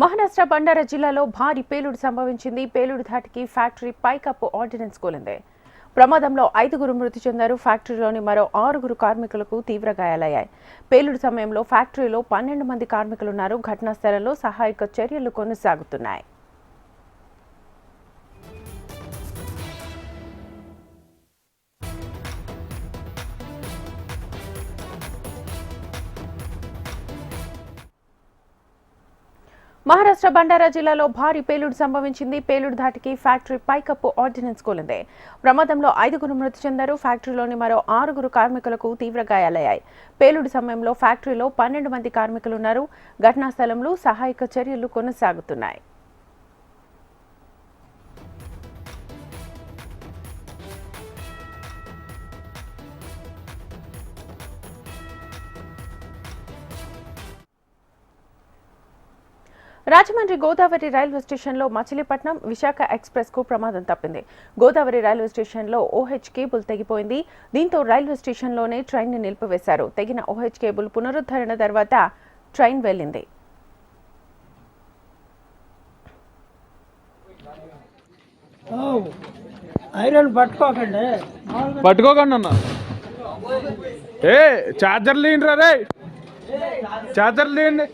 మహారాష్ట్ర బండారా జిల్లాలో భారీ పేలుడు సంభవించింది. పేలుడు ధాటికి ఫ్యాక్టరీ పైకప్పు ఆర్డినెన్స్ కూలింది. ప్రమాదంలో 5గురు మృతి చెందారు. ఫ్యాక్టరీలోని మరో 6గురు కార్మికులకు తీవ్ర గాయాలయ్యాయి. పేలుడు సమయంలో ఫ్యాక్టరీలో 12 మంది కార్మికులున్నారు. ఘటనా స్థలంలో సహాయక చర్యలు కొనసాగుతున్నాయి. మహారాష్ట్ర బండారా జిల్లాలో భారీ పేలుడు సంభవించింది. పేలుడు ధాటికి ఫ్యాక్టరీ పైకప్పు ఆర్డినెన్స్ కూలింది. ప్రమాదంలో 5గురు మృతి చెందారు. ఫ్యాక్టరీలోని మరో 6గురు కార్మికులకు తీవ్ర గాయాలయ్యాయి. పేలుడు సమయంలో ఫ్యాక్టరీలో 12 మంది కార్మికులున్నారు. ఘటనా స్థలంలో సహాయక చర్యలు కొనసాగుతున్నాయి. రాజమండ్రి గోదావరి రైల్వే స్టేషన్లో మచిలీపట్నం విశాఖ ఎక్స్ప్రెస్ కు ప్రమాదం తప్పింది. గోదావరి రైల్వే స్టేషన్లో ఓహెచ్ కేబుల్ తెగిపోయింది. దీంతో రైల్వే స్టేషన్లోనే ట్రైన్ ని నిలిపివేశారు. తెగిన ఓహెచ్ కేబుల్ పునరుద్ధరణ తర్వాత ట్రైన్ వెళ్లింది. పట్టుకోకండి అన్న. చార్జర్ లేండి రే, చార్జర్ లేండి.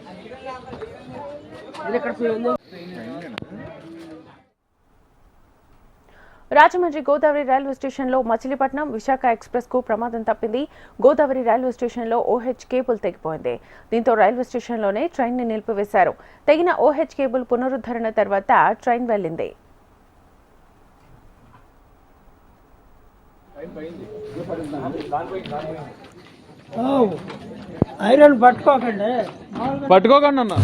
రాజమండ్రి గోదావరి రైల్వే స్టేషన్లో మచిలీపట్నం విశాఖ ఎక్స్ప్రెస్ కు ప్రమాదం తప్పింది. గోదావరి రైల్వే స్టేషన్లో ఓహెచ్ కేబుల్ తెగిపోయింది. దీంతో రైల్వే స్టేషన్లోనే ట్రైన్ ని నిలిపివేశారు. తెగిన ఓహెచ్ కేబుల్ పునరుద్ధరణ తర్వాత ట్రైన్ వెళ్లింది. పట్టుకోకండి అన్న.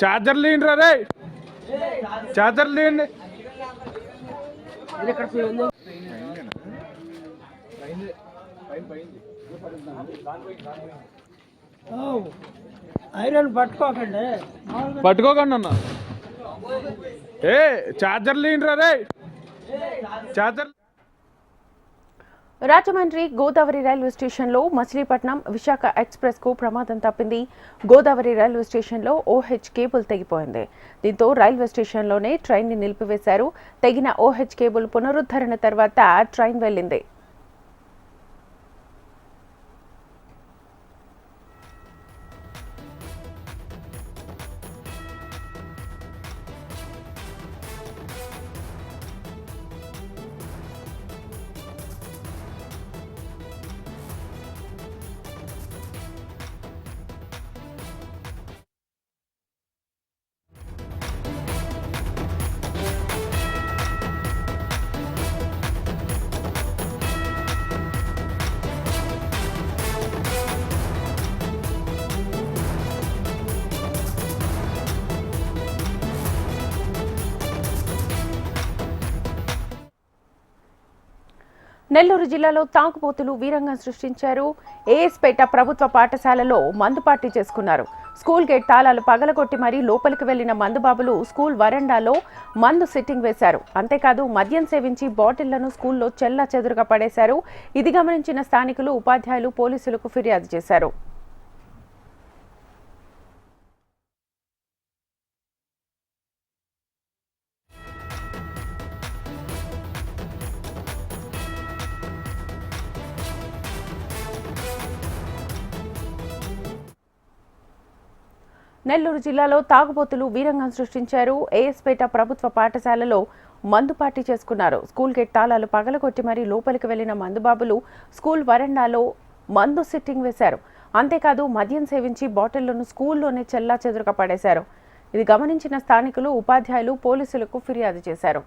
చార్జర్ లేండి రే, చార్జర్ లేండి. పట్టుకోకండి అన్న. చార్జర్ లేండి రే, చార్జర్. రాజమండ్రి గోదావరి రైల్వే స్టేషన్లో మచిలీపట్నం విశాఖ ఎక్స్ప్రెస్ కు ప్రమాదం తప్పింది. గోదావరి రైల్వే స్టేషన్లో ఓహెచ్ కేబుల్ తెగిపోయింది. దీంతో రైల్వే స్టేషన్లోనే ట్రైన్ ని నిలిపివేశారు. తెగిన ఓహెచ్ కేబుల్ పునరుద్ధరణ తర్వాత ట్రైన్ వెళ్లింది. నెల్లూరు జిల్లాలో తాగుబోతులు వీరంగం సృష్టించారు. ఏఎస్పేట ప్రభుత్వ పాఠశాలలో మందు పార్టీ చేసుకున్నారు. స్కూల్ గేట్ తాళాలు పగలగొట్టి మరీ లోపలికి వెళ్లిన మందుబాబులు స్కూల్ వరండాలో మందు సిట్టింగ్ వేశారు. అంతేకాదు మద్యం సేవించి బాటిళ్లను స్కూల్లో చెల్లాచెదురుగా పడేశారు. ఇది గమనించిన స్థానికులు, ఉపాధ్యాయులు పోలీసులకు ఫిర్యాదు చేశారు. నెల్లూరు జిల్లాలో తాగుబోతులు వీరంగం సృష్టించారు. ఏఎస్పేట ప్రభుత్వ పాఠశాలలో మందు పార్టీ చేసుకున్నారు. స్కూల్ గేట్ తాళాలు పగలగొట్టి మరీ లోపలికి వెళ్లిన మందుబాబులు స్కూల్ వరండాలో మందు సిట్టింగ్ వేశారు. అంతేకాదు మద్యం సేవించి బాటిళ్లను స్కూల్లోనే చెల్లాచెదురుగా పడేశారు. ఇది గమనించిన స్థానికులు, ఉపాధ్యాయులు పోలీసులకు ఫిర్యాదు చేశారు.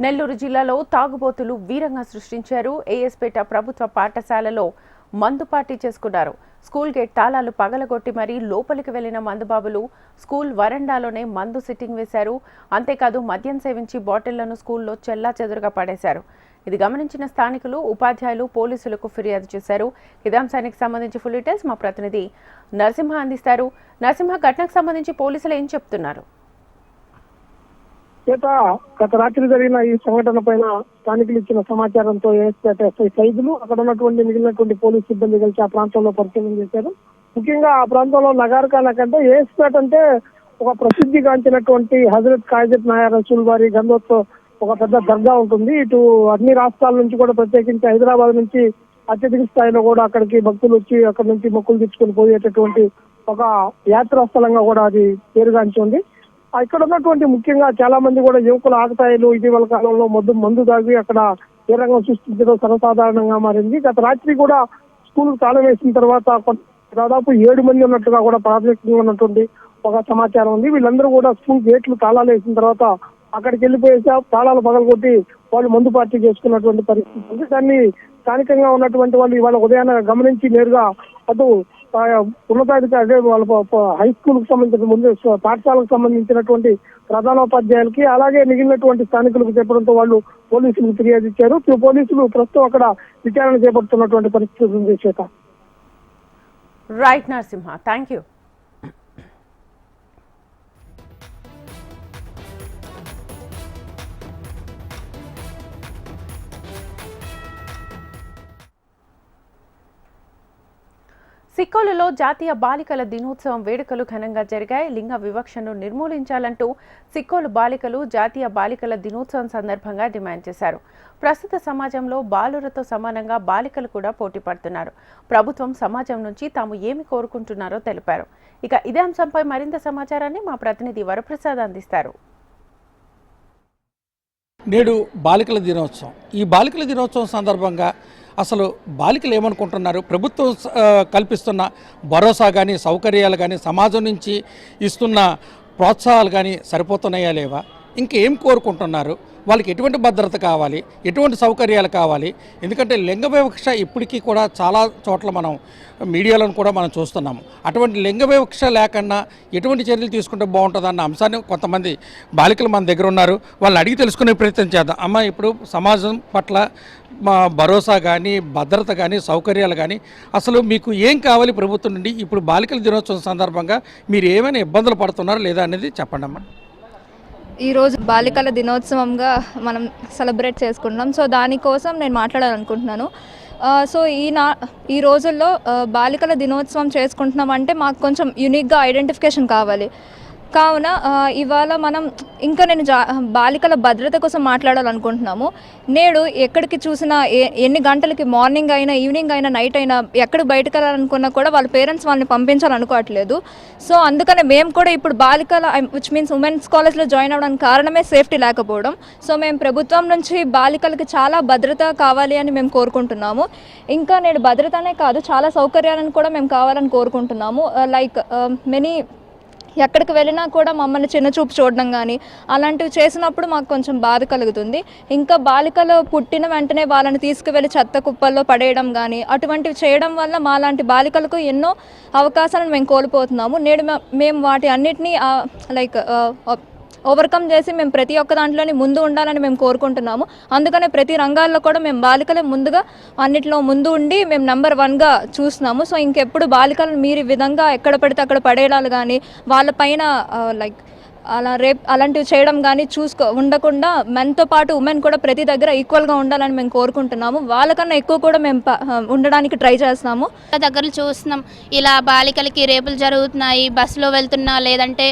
నెల్లూరు జిల్లాలో తాగుబోతులు వీరంగా సృష్టించారు. ఏఎస్పేట ప్రభుత్వ పాఠశాలలో మందు పార్టీ చేసుకున్నారు. స్కూల్ గేట్ తాళాలు పగలగొట్టి మరీ లోపలికి వెళ్లిన మందుబాబులు స్కూల్ వరండాలోనే మందు సిట్టింగ్ వేశారు. అంతేకాదు మద్యం సేవించి బాటిళ్లను స్కూల్లో చెల్లాచెదురుగా పడేశారు. ఇది గమనించిన స్థానికులు, ఉపాధ్యాయులు పోలీసులకు ఫిర్యాదు చేశారు. ఇదే అంశానికి సంబంధించి ఫుల్ డీటెయిల్స్ మా ప్రతినిధి నరసింహ అందిస్తారు. నరసింహ, ఘటనకు సంబంధించి పోలీసులు ఏం చెప్తున్నారు? గత రాత్రి జరిగిన ఈ సంఘటన పైన స్థానికులు ఇచ్చిన సమాచారంతో ఏఎస్పేట ఎస్ఐ సైదులు అక్కడ ఉన్నటువంటి మిగిలినటువంటి పోలీసు సిబ్బంది కలిసి ఆ ప్రాంతంలో పరిశీలన చేశారు. ముఖ్యంగా ఆ ప్రాంతంలో నగారకాల కంటే ఏఎస్పేట అంటే ఒక ప్రసిద్ధిగాంచినటువంటి హజరత్ కాయజత్ నాయర్ రసూల్ వారి గంధోత్సవ ఒక పెద్ద దర్గా ఉంటుంది. ఇటు అన్ని రాష్ట్రాల నుంచి కూడా ప్రత్యేకించి హైదరాబాద్ నుంచి అత్యధిక స్థాయిలో కూడా అక్కడికి భక్తులు వచ్చి అక్కడి నుంచి మొక్కులు తెచ్చుకుని పోయేటటువంటి ఒక యాత్రా స్థలంగా కూడా అది పేరుగాంచి ఉంది. ఇక్కడ ఉన్నటువంటి ముఖ్యంగా చాలా మంది కూడా యువకుల ఆకతాయిలు ఇటీవల కాలంలో మందు దాగి అక్కడ ఏ రంగం సృష్టించడం సర్వసాధారణంగా మారింది. గత రాత్రి కూడా స్కూల్ తాళం వేసిన తర్వాత దాదాపు 7 మంది ఉన్నట్టుగా కూడా ప్రాథమికంగా ఉన్నటువంటి ఒక సమాచారం ఉంది. వీళ్ళందరూ కూడా స్కూల్ గేట్లు తాళాలు వేసిన తర్వాత అక్కడికి వెళ్ళిపోయేసి తాళాలు పగలగొట్టి వాళ్ళు మందు పార్టీ చేసుకున్నటువంటి పరిస్థితి ఉంది. దాన్ని స్థానికంగా ఉన్నటువంటి వాళ్ళు ఇవాళ ఉదయాన్నే గమనించి నేరుగా అటు ఉన్నతాధికారి వాళ్ళ హై స్కూల్ కు సంబంధించిన ముందు పాఠశాలకు సంబంధించినటువంటి ప్రధానోపాధ్యాయులకి అలాగే మిగిలినటువంటి స్థానికులకు చెప్పడంతో వాళ్ళు పోలీసులకు ఫిర్యాదు ఇచ్చారు. పోలీసులు ప్రస్తుతం అక్కడ విచారణ చేపడుతున్నటువంటి పరిస్థితి ఉంది. శ్వేత, రైట్ నరసింహ, థ్యాంక్ యూ. సిక్కోలులో జాతీయ బాలికల దినోత్సవం వేడుకలు ఘనంగా జరిగాయి. లింగ వివక్షను నిర్మూలించాలంటూ సిక్కోలు బాలికలు జాతీయ బాలికల దినోత్సవం సందర్భంగా డిమాండ్ చేశారు. ప్రస్తుత సమాజంలో బాలురతో సమానంగా బాలికలు కూడా పోటీ పడుతున్నారు. ప్రభుత్వం సమాజం నుంచి తాము ఏమి కోరుకుంటున్నారో తెలిపారు. ఇక ఇదే అంశంపై మరింత సమాచారాన్ని మా ప్రతినిధి వరప్రసాద్ అందిస్తారు. నేడు బాలికల దినోత్సవం. ఈ బాలికల దినోత్సవం సందర్భంగా అసలు బాలికలు ఏమనుకుంటున్నారు, ప్రభుత్వం కల్పిస్తున్న భరోసా కానీ సౌకర్యాలు కానీ సమాజం నుంచి ఇస్తున్న ప్రోత్సాహాలు కానీ సరిపోతున్నాయా లేవా, ఇంకేం కోరుకుంటున్నారు, వాళ్ళకి ఎటువంటి భద్రత కావాలి, ఎటువంటి సౌకర్యాలు కావాలి? ఎందుకంటే లింగ వివక్ష ఇప్పటికీ కూడా చాలా చోట్ల మనం మీడియాలను కూడా మనం చూస్తున్నాము. అటువంటి లింగ వివక్ష లేకుండా ఎటువంటి చర్యలు తీసుకుంటే బాగుంటుందన్న అంశాన్ని కొంతమంది బాలికలు మన దగ్గర ఉన్నారు. వాళ్ళని అడిగి తెలుసుకునే ప్రయత్నం చేద్దాం. అమ్మ, ఇప్పుడు సమాజం పట్ల భరోసా కానీ భద్రత కానీ సౌకర్యాలు కానీ అసలు మీకు ఏం కావాలి ప్రభుత్వం నుండి? ఇప్పుడు బాలికల దినోత్సవం సందర్భంగా మీరు ఏమైనా ఇబ్బందులు పడుతున్నారా లేదా అనేది చెప్పండి అమ్మ. ఈరోజు బాలికల దినోత్సవంగా మనం సెలబ్రేట్ చేసుకుంటున్నాం. సో దానికోసం నేను మాట్లాడాలనుకుంటున్నాను. సో ఈ రోజుల్లో బాలికల దినోత్సవం చేసుకుంటున్నాం అంటే మాకు కొంచెం యూనిక్గా ఐడెంటిఫికేషన్ కావాలి. కావున ఇవాళ మనం ఇంకా నేను బాలికల భద్రత కోసం మాట్లాడాలనుకుంటున్నాము. నేడు ఎక్కడికి చూసినా ఎన్ని గంటలకి మార్నింగ్ అయినా ఈవినింగ్ అయినా నైట్ అయినా ఎక్కడికి బయటకు వెళ్ళాలనుకున్నా కూడా వాళ్ళ పేరెంట్స్ వాళ్ళని పంపించాలనుకోవట్లేదు. సో అందుకనే మేము కూడా ఇప్పుడు బాలికల విచ్ మీన్స్ ఉమెన్స్ కాలేజ్లో జాయిన్ అవ్వడానికి కారణమే సేఫ్టీ లేకపోవడం. సో మేము ప్రభుత్వం నుంచి బాలికలకి చాలా భద్రత కావాలి అని మేము కోరుకుంటున్నాము. ఇంకా నేడు భద్రతనే కాదు చాలా సౌకర్యాలను కూడా మేము కావాలని కోరుకుంటున్నాము. లైక్ మెనీ ఎక్కడికి వెళ్ళినా కూడా మమ్మల్ని చిన్నచూపు చూడడం కానీ అలాంటివి చేసినప్పుడు మాకు కొంచెం బాధ కలుగుతుంది. ఇంకా బాలికలు పుట్టిన వెంటనే వాళ్ళని తీసుకువెళ్ళి చెత్త కుప్పల్లో పడేయడం కానీ అటువంటివి చేయడం వల్ల మాలాంటి బాలికలకు ఎన్నో అవకాశాలను మేము కోల్పోతున్నాము. నేడు మేము వాటి అన్నిటినీ ఓవర్కమ్ చేసి మేము ప్రతి ఒక్క దాంట్లోని ముందు ఉండాలని మేము కోరుకుంటున్నాము. అందుకనే ప్రతి రంగాల్లో కూడా మేము బాలికలే ముందుగా అన్నిట్లో ముందు ఉండి మేము నెంబర్ 1గా చూస్తున్నాము. సో ఇంకెప్పుడు బాలికలను మీరు ఈ విధంగా ఎక్కడ పడితే అక్కడ పడేయడాలు కానీ వాళ్ళపైన అలాంటివి చేయడం కానీ ఉండకుండా మెన్తో పాటు ఉమెన్ కూడా ప్రతి దగ్గర ఈక్వల్గా ఉండాలని మేము కోరుకుంటున్నాము. వాళ్ళకన్నా ఎక్కువ కూడా మేము ఉండడానికి ట్రై చేస్తున్నాము. దగ్గర చూస్తున్నాం ఇలా బాలికలకి రేపులు జరుగుతున్నాయి, బస్సులో వెళ్తున్నా లేదంటే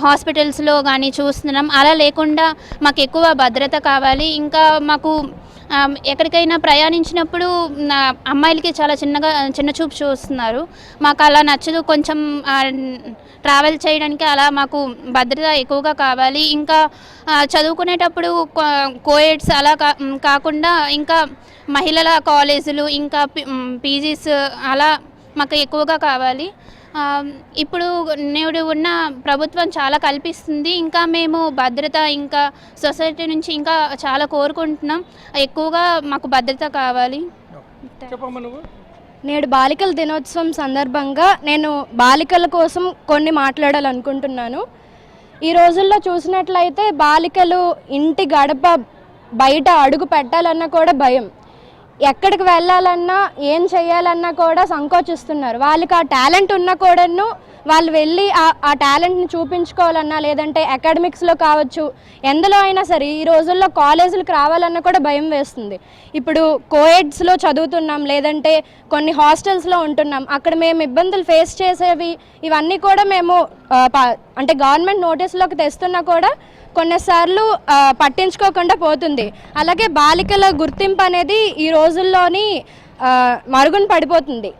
హాస్పిటల్స్లో కానీ చూస్తున్నాం. అలా లేకుండా మాకు ఎక్కువ భద్రత కావాలి. ఇంకా మాకు ఎక్కడికైనా ప్రయాణించినప్పుడు అమ్మాయిలకి చాలా చిన్న చూపు చూస్తున్నారు. మాకు అలా నచ్చదు. కొంచెం ట్రావెల్ చేయడానికి అలా మాకు భద్రత ఎక్కువగా కావాలి. ఇంకా చదువుకునేటప్పుడు కోఎడ్స్ అలా కాకుండా ఇంకా మహిళల కాలేజీలు ఇంకా పీజీస్ అలా మాకు ఎక్కువగా కావాలి. ఇప్పుడు నేడు ఉన్న ప్రభుత్వం చాలా కల్పిస్తుంది. ఇంకా మేము భద్రత ఇంకా సొసైటీ నుంచి ఇంకా చాలా కోరుకుంటున్నాం. ఎక్కువగా మాకు భద్రత కావాలి. చెప్పమ్మా నువ్వు. నేడు బాలికల దినోత్సవం సందర్భంగా నేను బాలికల కోసం కొన్ని మాట్లాడాలనుకుంటున్నాను. ఈ రోజుల్లో చూసినట్లయితే బాలికలు ఇంటి గడప బయట అడుగు పెట్టాలన్నా కూడా భయం, ఎక్కడికి వెళ్ళాలన్నా ఏం చేయాలన్నా కూడా సంకోచిస్తున్నారు. వాళ్ళకి ఆ టాలెంట్ ఉన్నా కూడాను వాళ్ళు వెళ్ళి ఆ టాలెంట్ని చూపించుకోవాలన్నా లేదంటే అకాడమిక్స్లో కావచ్చు, ఎందులో అయినా సరే ఈ రోజుల్లో కాలేజీలకు రావాలన్నా కూడా భయం వేస్తుంది. ఇప్పుడు కోఎడ్స్లో చదువుతున్నాం, లేదంటే కొన్ని హాస్టల్స్లో ఉంటున్నాం. అక్కడ మేము ఇబ్బందులు ఫేస్ చేసేవి ఇవన్నీ కూడా మేము అంటే గవర్నమెంట్ నోటీస్లోకి తెస్తున్నా కూడా కొన్నిసార్లు పట్టించుకోకుండా పోతుంది. అలాగే బాలికల గుర్తింపు అనేది ఈ రోజుల్లోని మరుగున పడిపోతుంది.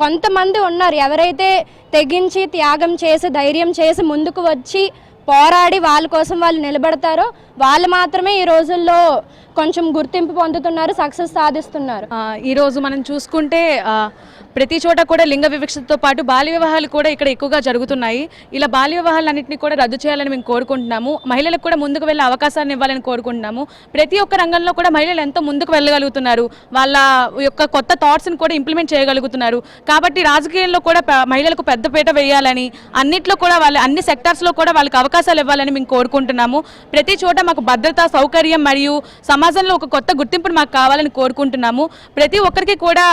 కొంతమంది ఉన్నారు ఎవరైతే తెగించి త్యాగం చేసి ధైర్యం చేసి ముందుకు వచ్చి పోరాడి వాళ్ళ కోసం వాళ్ళు నిలబడతారో వాళ్ళు మాత్రమే ఈ రోజుల్లో కొంచెం గుర్తింపు పొందుతున్నారు, సక్సెస్ సాధిస్తున్నారు. ఈరోజు మనం చూసుకుంటే ప్రతి చోట కూడా లింగ వివక్షతో పాటు బాల్య వివాహాలు కూడా ఇక్కడ ఎక్కువగా జరుగుతున్నాయి. ఇలా బాల్య వివాహాలన్నింటినీ కూడా రద్దు చేయాలని మేము కోరుకుంటున్నాము. మహిళలకు కూడా ముందుకు వెళ్ళే అవకాశాన్ని ఇవ్వాలని కోరుకుంటున్నాము. ప్రతి ఒక్క రంగంలో కూడా మహిళలు ఎంతో ముందుకు వెళ్ళగలుగుతున్నారు, వాళ్ళ యొక్క కొత్త థాట్స్ని కూడా ఇంప్లిమెంట్ చేయగలుగుతున్నారు. కాబట్టి రాజకీయాల్లో కూడా మహిళలకు పెద్దపీట వేయాలని, అన్నిట్లో కూడా అన్ని సెక్టార్స్లో కూడా వాళ్ళకి అవకాశాలు ఇవ్వాలని మేము కోరుకుంటున్నాము. ప్రతి చోట మాకు భద్రత, సౌకర్యం మరియు సమాజంలో ఒక కొత్త గుర్తింపును మాకు కావాలని కోరుకుంటున్నాము. ప్రతి ఒక్కరికి కూడా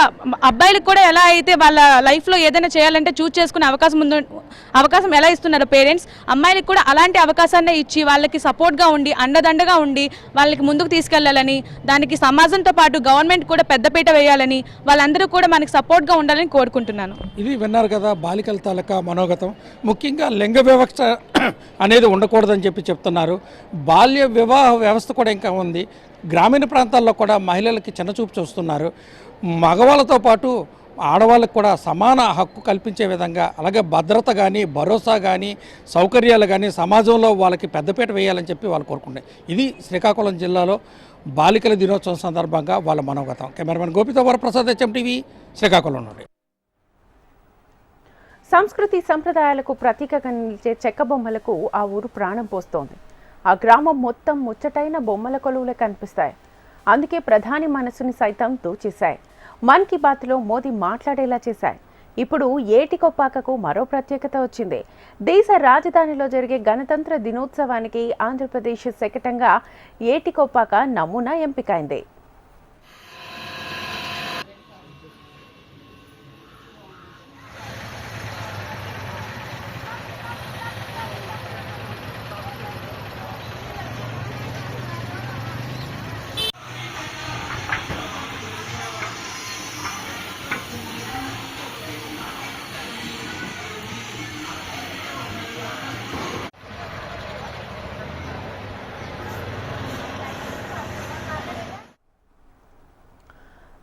అబ్బాయిలకు కూడా ఎలా అయితే వాళ్ళ లైఫ్లో ఏదైనా చేయాలంటే చూస్ చేసుకునే అవకాశం ఎలా ఇస్తున్నారు పేరెంట్స్, అమ్మాయిలకు కూడా అలాంటి అవకాశాన్ని ఇచ్చి వాళ్ళకి సపోర్ట్గా ఉండి అండదండగా ఉండి వాళ్ళకి ముందుకు తీసుకెళ్లాలని, దానికి సమాజంతో పాటు గవర్నమెంట్ కూడా పెద్దపీట వేయాలని, వాళ్ళందరూ కూడా మనకి సపోర్ట్గా ఉండాలని కోరుకుంటున్నాను. ఇది విన్నారు కదా బాలికల తాలూకా మనోగతం. ముఖ్యంగా లింగ వివక్ష అనేది ఉండకూడదని చెప్తున్నారు. బాల్య వివాహ వ్యవస్థ కూడా ఇంకా ఉంది. గ్రామీణ ప్రాంతాల్లో కూడా మహిళలకి చిన్నచూపు చూస్తున్నారు. మగవాళ్ళతో పాటు ఆడవాళ్ళకు కూడా సమాన హక్కు కల్పించే విధంగా, అలాగే భద్రత కానీ భరోసా కానీ సౌకర్యాలు కానీ సమాజంలో వాళ్ళకి పెద్దపీట వేయాలని చెప్పి వాళ్ళు కోరుకుంటారు. ఇది శ్రీకాకుళం జిల్లాలో బాలికల దినోత్సవం సందర్భంగా వాళ్ళ మనోగతం. కెమెరామెన్ గోపితో వరప్రసాద్, HMTV, శ్రీకాకుళం నుండి. సంస్కృతి సంప్రదాయాలకు ప్రతీకగా నిలిచే చెక్క బొమ్మలకు ఆ ఊరు ప్రాణం పోస్తోంది. ఆ గ్రామం మొత్తం ముచ్చటైన బొమ్మల కొలువులే కనిపిస్తాయి. అందుకే ప్రధాని మనసుని సైతం దోచేశాయి. మన్ కీ బాత్లో మోదీ మాట్లాడేలా చేశాయి. ఇప్పుడు ఏటికొప్పాకకు మరో ప్రత్యేకత వచ్చింది. దేశ రాజధానిలో జరిగే గణతంత్ర దినోత్సవానికి ఆంధ్రప్రదేశ్ శకటంగా ఏటికొప్పాక నమూనా ఎంపికైంది.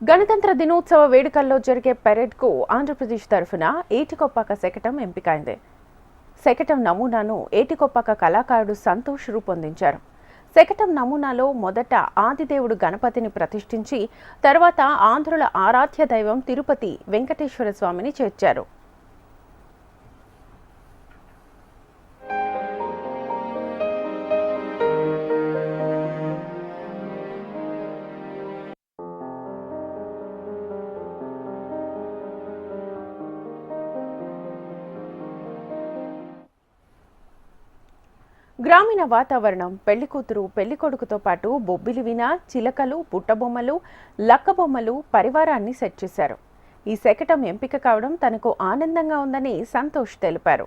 గణతంత్ర దినోత్సవ వేడుకల్లో జరిగే పెరేడ్కు ఆంధ్రప్రదేశ్ తరఫున ఏటికొప్పాక శకటం ఎంపికైంది. శకటం నమూనాను ఏటికొప్పాక కళాకారుడు సంతోష్ రూపొందించారు. శకటం నమూనాలో మొదట ఆదిదేవుడు గణపతిని ప్రతిష్ఠించి తర్వాత ఆంధ్రుల ఆరాధ్య దైవం తిరుపతి వెంకటేశ్వర స్వామిని చేర్చారు. గ్రామీణ వాతావరణం, పెళ్లికూతురు పెళ్లికొడుకుతో పాటు బొబ్బిలి విన, చిలకలు, పుట్టబొమ్మలు, లక్కబొమ్మలు పరివారాన్ని సెట్ చేశారు. ఈ శకటం ఎంపిక కావడం తనకు ఆనందంగా ఉందని సంతోష్ తెలిపారు.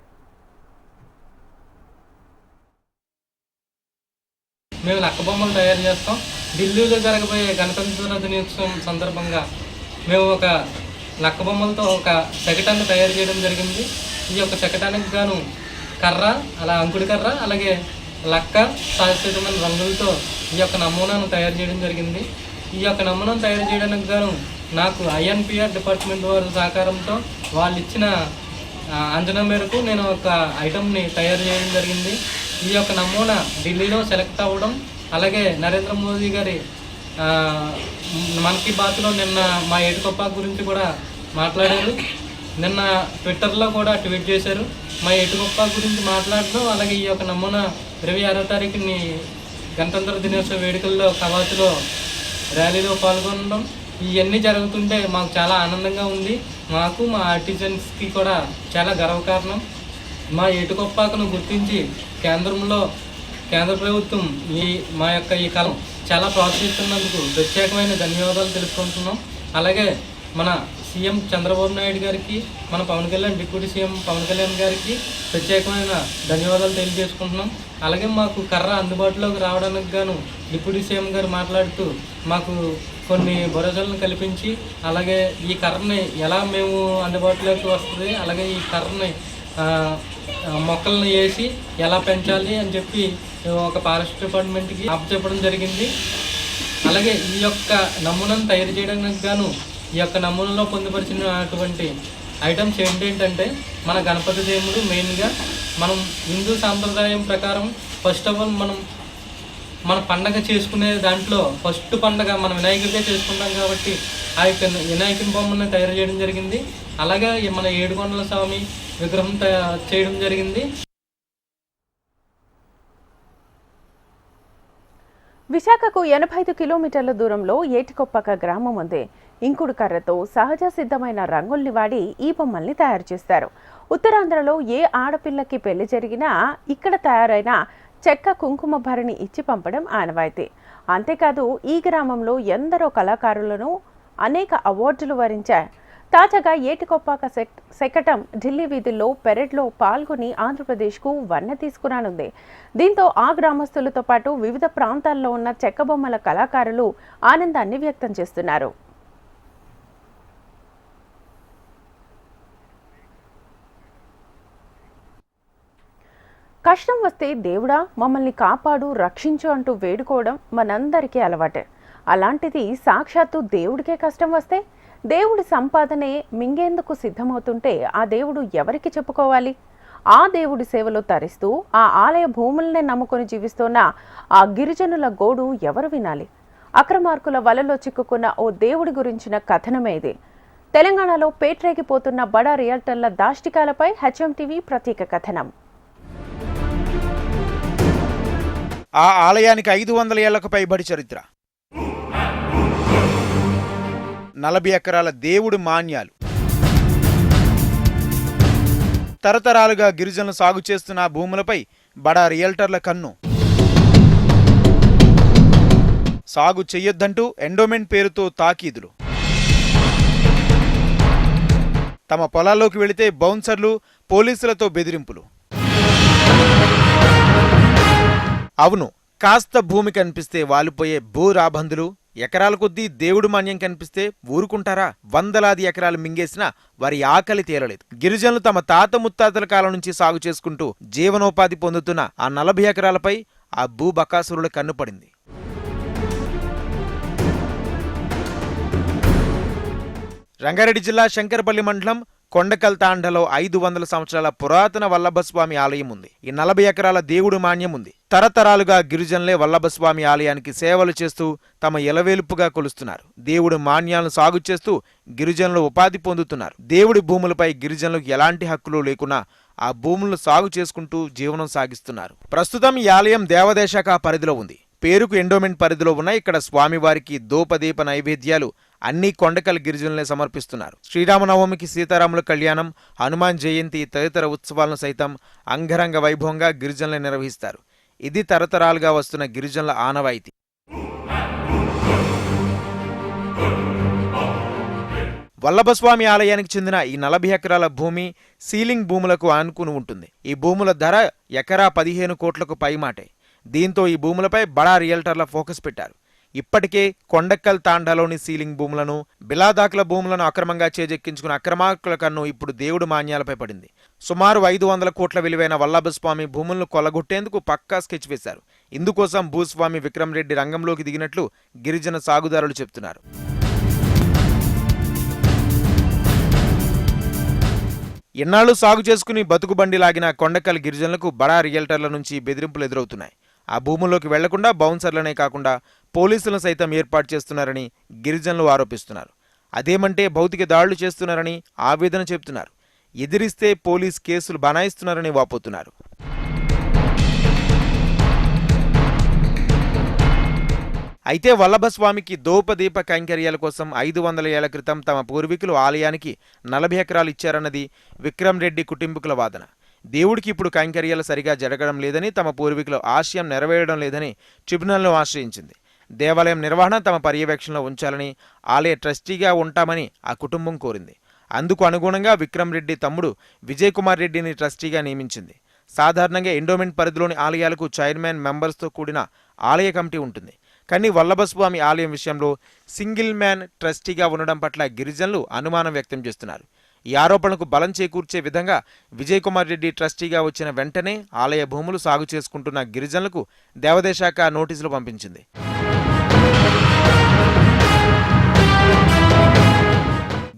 మేము లక్కబొమ్మలు తయారు చేస్తాం. ఢిల్లీలో జరగబోయే గణతంత్ర దినోత్సవం సందర్భంగా మేము ఒక లక్కబొమ్మలతో ఒక శకటాన్ని తయారు చేయడం జరిగింది. ఈ యొక్క శకటానికి గాను కర్ర, అలా అంకుడి కర్ర, అలాగే లక్క, శాశ్వతమైన రంగులతో ఈ యొక్క నమూనాను తయారు చేయడం జరిగింది. ఈ యొక్క నమూనాను తయారు చేయడానికి గాను నాకు INPR డిపార్ట్మెంట్ వారి సహకారంతో వాళ్ళు ఇచ్చిన అంచనా మేరకు నేను ఒక ఐటమ్ని తయారు చేయడం జరిగింది. ఈ యొక్క నమూనా ఢిల్లీలో సెలెక్ట్ అవ్వడం, అలాగే నరేంద్ర మోదీ గారి మన్ కీ బాత్లో నిన్న మా ఏటికొప్పాక గురించి కూడా మాట్లాడారు. నిన్న ట్విట్టర్లో కూడా ట్వీట్ చేశారు. మా ఏటికొప్ప గురించి మాట్లాడడం, అలాగే ఈ యొక్క నమూనా 26వ తారీఖుని గణతంత్ర దినోత్సవ వేడుకల్లో కవాతులో ర్యాలీలో పాల్గొనడం ఇవన్నీ జరుగుతుంటే మాకు చాలా ఆనందంగా ఉంది. మాకు మా ఆర్టిజన్స్కి కూడా చాలా గర్వకారణం. మా ఏటికొప్పాకను గుర్తించి కేంద్ర ప్రభుత్వం మా యొక్క ఈ కళ చాలా ప్రోత్సహిస్తున్నందుకు ప్రత్యేకమైన ధన్యవాదాలు తెలుసుకుంటున్నాం. అలాగే మన సీఎం చంద్రబాబు నాయుడు గారికి, మన డిప్యూటీ సీఎం పవన్ కళ్యాణ్ గారికి ప్రత్యేకమైన ధన్యవాదాలు తెలియజేసుకుంటున్నాం. అలాగే మాకు కర్ర అందుబాటులోకి రావడానికి గాను డిప్యూటీ సీఎం గారు మాట్లాడుతూ మాకు కొన్ని భరోసాలను కల్పించి, అలాగే ఈ కర్రని ఎలా మేము అందుబాటులోకి వస్తుంది, అలాగే ఈ కర్రని మొక్కలను వేసి ఎలా పెంచాలి అని చెప్పి ఒక ఫారెస్ట్ డిపార్ట్మెంట్కి అప్పచెప్పడం జరిగింది. అలాగే ఈ యొక్క నమూనాను తయారు చేయడానికి గాను ఈ యొక్క నమూనాలో పొందుపరిచినటువంటి ఐటమ్స్ ఏంటంటే మన గణపతి దేవుడు మెయిన్గా మనం హిందూ సాంప్రదాయం ప్రకారం ఫస్ట్ ఆఫ్ ఆల్ మన పండగ చేసుకునే దాంట్లో ఫస్ట్ పండగ మనం వినాయకుడిగా చేసుకుంటాం కాబట్టి ఆ యొక్క వినాయకుని బొమ్మను తయారు చేయడం జరిగింది. అలాగే మన ఏడుకొండల స్వామి విగ్రహం చేయడం జరిగింది. విశాఖకు 85 కిలోమీటర్ల దూరంలో ఏటికొప్పక గ్రామం ఉంది. ఇంకుడు కర్రతో సహజ సిద్ధమైన రంగుల్ని వాడి ఈ బొమ్మల్ని తయారు చేస్తారు. ఉత్తరాంధ్రలో ఏ ఆడపిల్లకి పెళ్లి జరిగినా ఇక్కడ తయారైన చెక్క కుంకుమ భరణి ఇచ్చి పంపడం ఆనవాయితీ. అంతేకాదు ఈ గ్రామంలో ఎందరో కళాకారులను అనేక అవార్డులు వరించారు. తాజాగా ఏటికొప్పాక శకటం ఢిల్లీ వీధుల్లో పెరెడ్లో పాల్గొని ఆంధ్రప్రదేశ్కు వన్నె తీసుకురానుంది. దీంతో ఆ గ్రామస్తులతో పాటు వివిధ ప్రాంతాల్లో ఉన్న చెక్క బొమ్మల కళాకారులు ఆనందాన్ని వ్యక్తం చేస్తున్నారు. కష్టం వస్తే దేవుడా మమ్మల్ని కాపాడు, రక్షించు అంటూ వేడుకోవడం మనందరికీ అలవాటే. అలాంటిది సాక్షాత్తు దేవుడికే కష్టం వస్తే దేవుడి సంపాదనే మింగేందుకు సిద్ధమవుతుంటే ఆ దేవుడు ఎవరికి చెప్పుకోవాలి? ఆ దేవుడి సేవలో తరిస్తూ ఆ ఆలయ భూములనే నమ్ముకొని జీవిస్తున్న ఆ గిరిజనుల గోడు ఎవరు వినాలి? అక్రమార్కుల వలలో చిక్కుకున్న ఓ దేవుడి గురించిన కథనమే ఇది. తెలంగాణలో పేట్రేగిపోతున్న బడా రియల్టర్ల దాష్టికాలపై హెచ్ఎంటీవీ ప్రత్యేక కథనం. ఆ ఆలయానికి 500 ఏళ్లకు పైబడి చరిత్ర. 40 ఎకరాల దేవుడి మాన్యాలు. తరతరాలుగా గిరిజనులు సాగు చేస్తున్న ఆ భూములపై బడా రియల్టర్ల కన్ను. సాగు చెయ్యొద్దంటూ ఎండోమెంట్ పేరుతో తాకీదులు. తమ పొలాల్లోకి వెళితే బౌన్సర్లు, పోలీసులతో బెదిరింపులు. అవును, కాస్త భూమి కనిపిస్తే వాలిపోయే భూరాబందులు, ఎకరాల కొద్దీ దేవుడు మాన్యం కనిపిస్తే ఊరుకుంటారా? వందలాది ఎకరాలు మింగేసినా వారి ఆకలి తీరలేదు. గిరిజనులు తమ తాత ముత్తాతల కాలం నుంచి సాగు చేసుకుంటూ జీవనోపాధి పొందుతున్న ఆ 40 ఎకరాలపై ఆ భూబకాసురుల కన్నుపడింది. రంగారెడ్డి జిల్లా శంకరపల్లి మండలం కొండకల్ తాండలో 500 సంవత్సరాల పురాతన వల్లభస్వామి ఆలయం ఉంది. ఈ 40 ఎకరాల దేవుడు మాన్యం ఉంది. తరతరాలుగా గిరిజనులే వల్లభస్వామి ఆలయానికి సేవలు చేస్తూ తమ ఎలవేలుపుగా కొలుస్తున్నారు. దేవుడి మాన్యాలను సాగు చేస్తూ గిరిజనులు ఉపాధి పొందుతున్నారు. దేవుడి భూములపై గిరిజనులకు ఎలాంటి హక్కులు లేకున్నా ఆ భూములను సాగు చేసుకుంటూ జీవనం సాగిస్తున్నారు. ప్రస్తుతం ఈ ఆలయం దేవాదాయ పరిధిలో ఉంది. పేరుకు ఎండోమెంట్ పరిధిలో ఉన్న ఇక్కడ స్వామివారికి దోపదీప నైవేద్యాలు అన్ని కొండకల్ గిరిజనులే సమర్పిస్తున్నారు. శ్రీరామనవమికి సీతారాముల కళ్యాణం, హనుమాన్ జయంతి తదితర ఉత్సవాలను సైతం అంగరంగ వైభవంగా గిరిజనులే నిర్వహిస్తారు. ఇది తరతరాలుగా వస్తున్న గిరిజనుల ఆనవాయితీ. వల్లభస్వామి ఆలయానికి చెందిన ఈ 40 ఎకరాల భూమి సీలింగ్ భూములకు ఆనుకుని ఉంటుంది. ఈ భూముల ధర ఎకరా 15 కోట్లకు పైమాటే. దీంతో ఈ భూములపై బడా రియల్టర్ల ఫోకస్ పెట్టారు. ఇప్పటికే కొండక్కల్ తాండాలోని సీలింగ్ భూములను, బిలాదాకుల భూములను అక్రమంగా చేజెక్కించుకున్న అక్రమార్కుల కన్ను ఇప్పుడు దేవుడు మాన్యాలపై పడింది. సుమారు 500 కోట్ల విలువైన వల్లభస్వామి భూములను కొల్లగొట్టేందుకు పక్కా స్కెచ్ వేశారు. ఇందుకోసం భూస్వామి విక్రమ్ రెడ్డి రంగంలోకి దిగినట్లు గిరిజన సాగుదారులు చెబుతున్నారు. ఎన్నాళ్లు సాగు చేసుకుని బతుకుబండి లాగిన కొండకల్ గిరిజనులకు బడా రియల్టర్ల నుంచి బెదిరింపులు ఎదురవుతున్నాయి. ఆ భూముల్లోకి వెళ్లకుండా బౌన్సర్లనే కాకుండా పోలీసులను సైతం ఏర్పాటు చేస్తున్నారని గిరిజనులు ఆరోపిస్తున్నారు. అదేమంటే భౌతిక దాడులు చేస్తున్నారని ఆవేదన చెబుతున్నారు. ఎదిరిస్తే పోలీస్ కేసులు బనాయిస్తున్నారని వాపోతున్నారు. అయితే వల్లభస్వామికి దోపదీప కైంకర్యాల కోసం 500 ఏళ్ల క్రితం తమ పూర్వీకులు ఆలయానికి 40 ఎకరాలు ఇచ్చారన్నది విక్రమ్ రెడ్డి కుటుంబీకుల వాదన. దేవుడికి ఇప్పుడు కైంకర్యాలు సరిగా జరగడం లేదని, తమ పూర్వీకుల ఆశయం నెరవేరడం లేదని ట్రిబ్యునల్ను ఆశ్రయించింది. దేవాలయం నిర్వహణ తమ పర్యవేక్షణలో ఉంచాలని, ఆలయ ట్రస్టీగా ఉంటామని ఆ కుటుంబం కోరింది. అందుకు అనుగుణంగా విక్రమ్ రెడ్డి తమ్ముడు విజయ్ కుమార్ రెడ్డిని ట్రస్టీగా నియమించింది. సాధారణంగా ఎండోమెంట్ పరిధిలోని ఆలయాలకు చైర్మన్ మెంబర్స్తో కూడిన ఆలయ కమిటీ ఉంటుంది. కానీ వల్లభస్వామి ఆలయం విషయంలో సింగిల్ మ్యాన్ ట్రస్టీగా ఉండడం పట్ల గిరిజనులు అనుమానం వ్యక్తం చేస్తున్నారు. ఈ ఆరోపణలకు బలం చేకూర్చే విధంగా విజయ్ కుమార్ రెడ్డి ట్రస్టీగా వచ్చిన వెంటనే ఆలయ భూములు సాగు చేసుకుంటున్న గిరిజనులకు దేవాదాయ శాఖ నోటీసులు పంపించింది.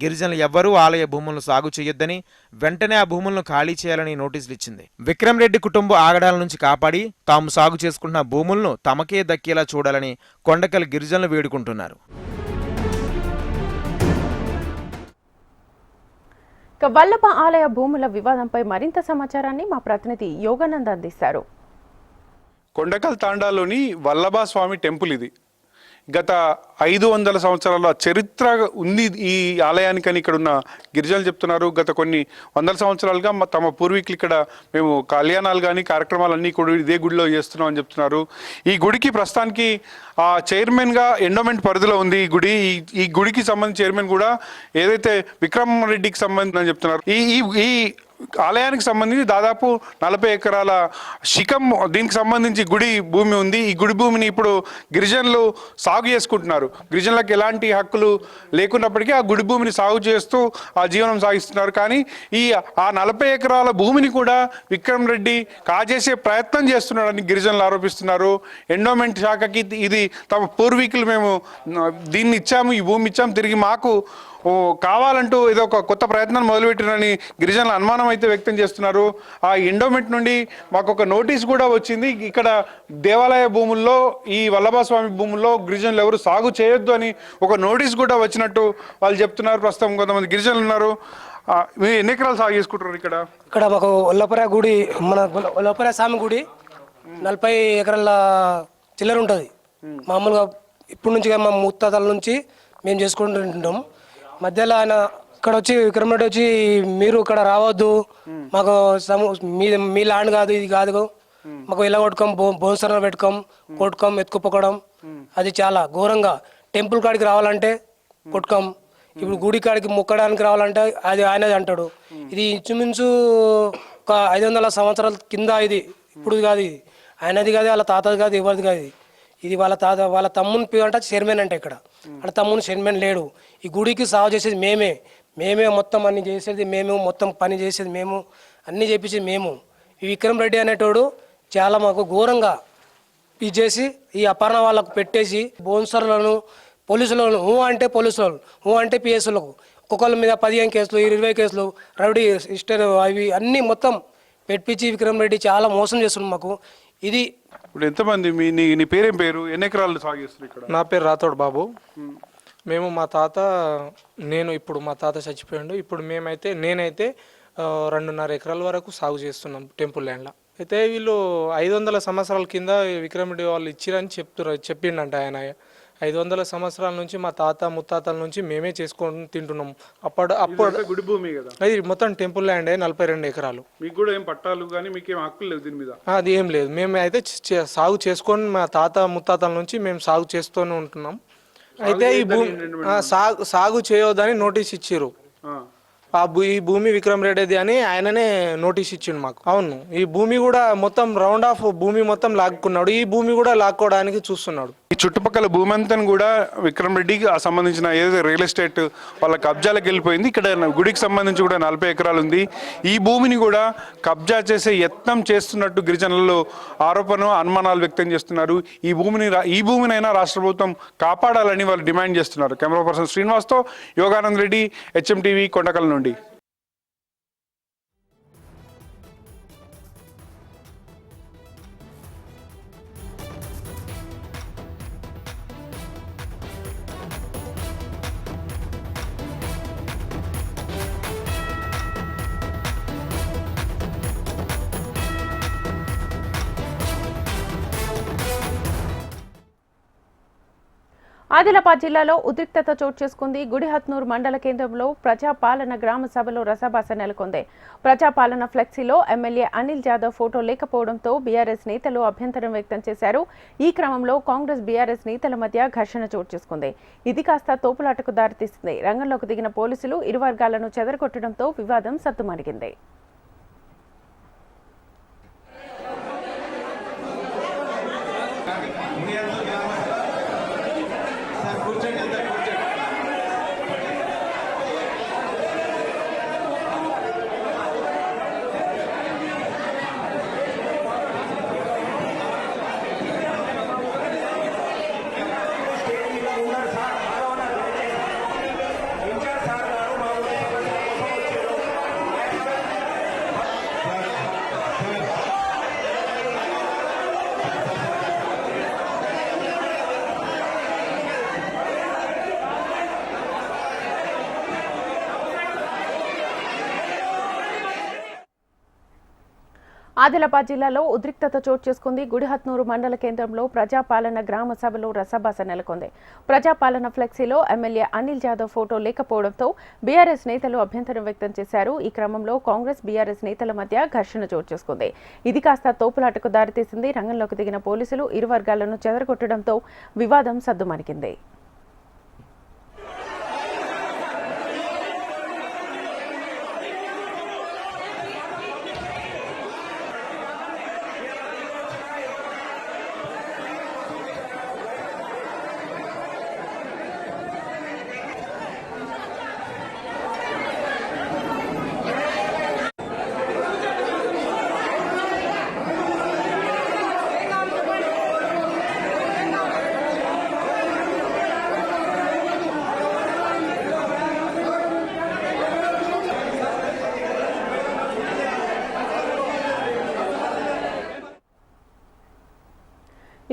గిరిజనులు ఎవ్వరూ ఆలయ భూములను సాగు చేయొద్దని, వెంటనే ఆ భూములను ఖాళీ చేయాలని నోటీసులు ఇచ్చింది. విక్రమ్ రెడ్డి కుటుంబం ఆగడాల నుంచి కాపాడి తాము సాగు చేసుకుంటున్న భూములను తమకే దక్కేలా చూడాలని కొండకల్ గిరిజనులు వేడుకుంటున్నారు. వల్లభ ఆలయ భూముల వివాదంపై మరింత సమాచారాన్ని మా ప్రతినిధి యోగానంద్ అందిస్తారు. కొండకల్ తాండాలోని వల్లభ స్వామి టెంపుల్ ఇది. గత 500 సంవత్సరాల చరిత్ర ఉంది ఈ ఆలయానికని ఇక్కడ ఉన్న గిరిజనులు చెప్తున్నారు. గత కొన్ని వందల సంవత్సరాలుగా తమ పూర్వీకులు ఇక్కడ మేము కళ్యాణాలు కానీ కార్యక్రమాలన్నీ కూడా ఇదే గుడిలో చేస్తున్నాం అని చెప్తున్నారు. ఈ గుడికి ప్రస్తుతానికి చైర్మన్గా ఎండోమెంట్ పరిధిలో ఉంది ఈ గుడి. ఈ గుడికి సంబంధించి చైర్మన్ కూడా ఏదైతే విక్రమ్ రెడ్డికి సంబంధించి అని చెప్తున్నారు. ఈ ఆలయానికి సంబంధించి దాదాపు 40 ఎకరాల శిఖం దీనికి సంబంధించి గుడి భూమి ఉంది. ఈ గుడి భూమిని ఇప్పుడు గిరిజనులు సాగు చేసుకుంటున్నారు. గిరిజనులకు ఎలాంటి హక్కులు లేకున్నప్పటికీ ఆ గుడి భూమిని సాగు చేస్తూ ఆ జీవనం సాగిస్తున్నారు. కానీ ఆ 40 ఎకరాల భూమిని కూడా విక్రమ్ రెడ్డి కాజేసే ప్రయత్నం చేస్తున్నాడని గిరిజనులు ఆరోపిస్తున్నారు. ఎండోమెంట్ శాఖకి ఇది తమ పూర్వీకులు మేము దీన్ని ఇచ్చాము, ఈ భూమి ఇచ్చాము, తిరిగి మాకు కావాలంటూ ఏదో ఒక కొత్త ప్రయత్నాన్ని మొదలుపెట్టినని గిరిజనులు అనుమానం అయితే వ్యక్తం చేస్తున్నారు. ఆ ఎండోమెంట్ నుండి మాకు ఒక నోటీస్ కూడా వచ్చింది. ఇక్కడ దేవాలయ భూముల్లో ఈ వల్లభస్వామి భూముల్లో గిరిజనులు ఎవరు సాగు చేయొద్దు అని ఒక నోటీస్ కూడా వచ్చినట్టు వాళ్ళు చెప్తున్నారు. ప్రస్తుతం కొంతమంది గిరిజనులు ఉన్నారు. మీరు ఎన్ని ఎకరాలు సాగు చేసుకుంటున్నారు ఇక్కడ? ఇక్కడ మాకు వల్లపుర గుడి, మన వల్లపుర స్వామి గుడి 40 ఎకరాల చిల్లర ఉంటుంది. మామూలుగా ఇప్పటి నుంచి మా ముత్తాతల నుంచి మేము చేసుకుంటుంటాం. మధ్యలో ఆయన ఇక్కడ వచ్చి విక్రమ్ రెడ్డి వచ్చి మీరు ఇక్కడ రావద్దు, మాకు మీ ల్యాండ్ కాదు, ఇది కాదు, మాకు ఇలా బోన్సర్లు కొట్టుకోం ఎత్తుకుపోవడం, అది చాలా ఘోరంగా. టెంపుల్ కాడికి రావాలంటే కొట్టుకోం, ఇప్పుడు గుడి కాడికి మొక్కడానికి రావాలంటే అది ఆయనది అంటాడు. ఇది ఇంచుమించు ఒక 500 సంవత్సరాల కింద, ఇది ఇప్పుడు కాదు, ఇది ఆయనది కాదు, వాళ్ళ తాతది కాదు, ఎవరిది కాదు. ఇది వాళ్ళ తమ్ముని పేరు అంటే చైర్మన్ అంటే ఇక్కడ వాళ్ళ తమ్ముని చైర్మన్ లేడు. ఈ గుడికి సాగు చేసేది మేమే మొత్తం అన్ని చేసేది మేము, మొత్తం పని చేసేది మేము, అన్నీ చేపించేది మేము. ఈ విక్రమ్ రెడ్డి అనేటోడు చాలా మాకు ఘోరంగా ఇది చేసి ఈ అపర్ణ వాళ్ళకు పెట్టేసి బోన్సర్లను పోలీసులను అంటే పోలీసులు అంటే పిఎస్లకు ఒక్కొక్కరి మీద 15 కేసులు 20 కేసులు రౌడీ హిస్టరీ అవి అన్నీ మొత్తం పెట్టించి విక్రమ్ రెడ్డి చాలా మోసం చేస్తున్నాడు మాకు. ఇది ఇప్పుడు ఎంతమంది నీ పేరేం పేరు, ఎన్ని ఎకరాలు సాగు చేస్తారు ఇక్కడ? నా పేరు రాథోడ్ బాబు. మేము మా తాత ఇప్పుడు మా తాత చచ్చిపోయాడు. ఇప్పుడు నేనైతే 2.5 ఎకరాల వరకు సాగు చేస్తున్నాం టెంపుల్ ల్యాండ్లో. అయితే వీళ్ళు 500 సంవత్సరాల కింద విక్రమ్ రెడ్డి వాళ్ళు ఇచ్చిరని చెప్పిండంట ఆయన. 500 సంవత్సరాల నుంచి మా తాత ముత్తాతల నుంచి మేమే చేసుకొని తింటున్నాం. అప్పుడు గుడి భూమి కదా, అది మొత్తం టెంపుల్ ల్యాండ్ 42 ఎకరాలు. మీకు కూడా ఏం పట్టాలు కానీ మీకేం హక్కులు లేవు దీని మీద? అది ఏం లేదు, మేము అయితే సాగు చేసుకొని మా తాత ముత్తాతల నుంచి మేము సాగు చేస్తూనే ఉంటున్నాం. అయితే ఈ భూమి సాగు చేయొద్దని నోటీస్ ఇచ్చిర్రు. ఈ భూమి విక్రమ్ రెడ్డిది అని ఆయననే నోటీస్ ఇచ్చిండు మాకు. అవును, ఈ భూమి కూడా మొత్తం రౌండ్ ఆఫ్ భూమి మొత్తం లాక్కున్నాడు. ఈ భూమి కూడా లాక్కోవడానికి చూస్తున్నాడు. ఈ చుట్టుపక్కల భూమి అంతా కూడా విక్రమ్ రెడ్డికి సంబంధించిన ఏదైతే రియల్ ఎస్టేట్ వాళ్ళ కబ్జాలకు వెళ్ళిపోయింది. ఇక్కడ గుడికి సంబంధించి కూడా 40 ఎకరాలు ఉంది. ఈ భూమిని కూడా కబ్జా చేసే యత్నం చేస్తున్నట్టు గిరిజనులు అనుమానాలు వ్యక్తం చేస్తున్నారు. ఈ భూమినైనా రాష్ట్ర ప్రభుత్వం కాపాడాలని వాళ్ళు డిమాండ్ చేస్తున్నారు. కెమెరా పర్సన్ శ్రీనివాస్తో యోగానంద్ రెడ్డి, HMTV, కొండకల్ నుండి. ఆదిలాబాద్ జిల్లాలో ఉద్రిక్తత చోటు చేసుకుంది. గుడిహత్నూర్ మండల కేంద్రంలో ప్రజాపాలన గ్రామ సభలో రసాభాస నెలకొంది. ప్రజాపాలన ఫ్లెక్సీలో ఎమ్మెల్యే అనిల్ జాదవ్ ఫోటో లేకపోవడంతో బీఆర్ఎస్ నేతలు అభ్యంతరం వ్యక్తం చేశారు. ఈ క్రమంలో కాంగ్రెస్ బీఆర్ఎస్ నేతల మధ్య ఘర్షణ చోటు చేసుకుంది. ఇది కాస్త తోపులాటకు దారితీసింది. రంగంలోకి దిగిన పోలీసులు ఇరు వర్గాలను చెదరగొట్టడంతో వివాదం సద్దుమణిగింది. ఆదిలాబాద్ జిల్లాలో ఉద్రిక్తత చోటు చేసుకుంది. గుడిహత్నూరు మండల కేంద్రంలో ప్రజాపాలన గ్రామ సభలో రసాభాస నెలకొంది. ప్రజాపాలన ఫ్లెక్సీలో ఎమ్మెల్యే అనిల్ జాదవ్ ఫోటో లేకపోవడంతో బీఆర్ఎస్ నేతలు అభ్యంతరం వ్యక్తం చేశారు. ఈ క్రమంలో కాంగ్రెస్ బీఆర్ఎస్ నేతల మధ్య ఘర్షణ చోటు చేసుకుంది. ఇది కాస్త తోపులాటకు దారితీసింది. రంగంలోకి దిగిన పోలీసులు ఇరు వర్గాలను చెదరగొట్టడంతో వివాదం సద్దుమణిగింది.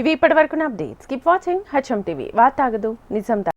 ఇవి ఇప్పటివరకున్న updates. Keep watching HM TV. వార్త ఆగదు, నిజం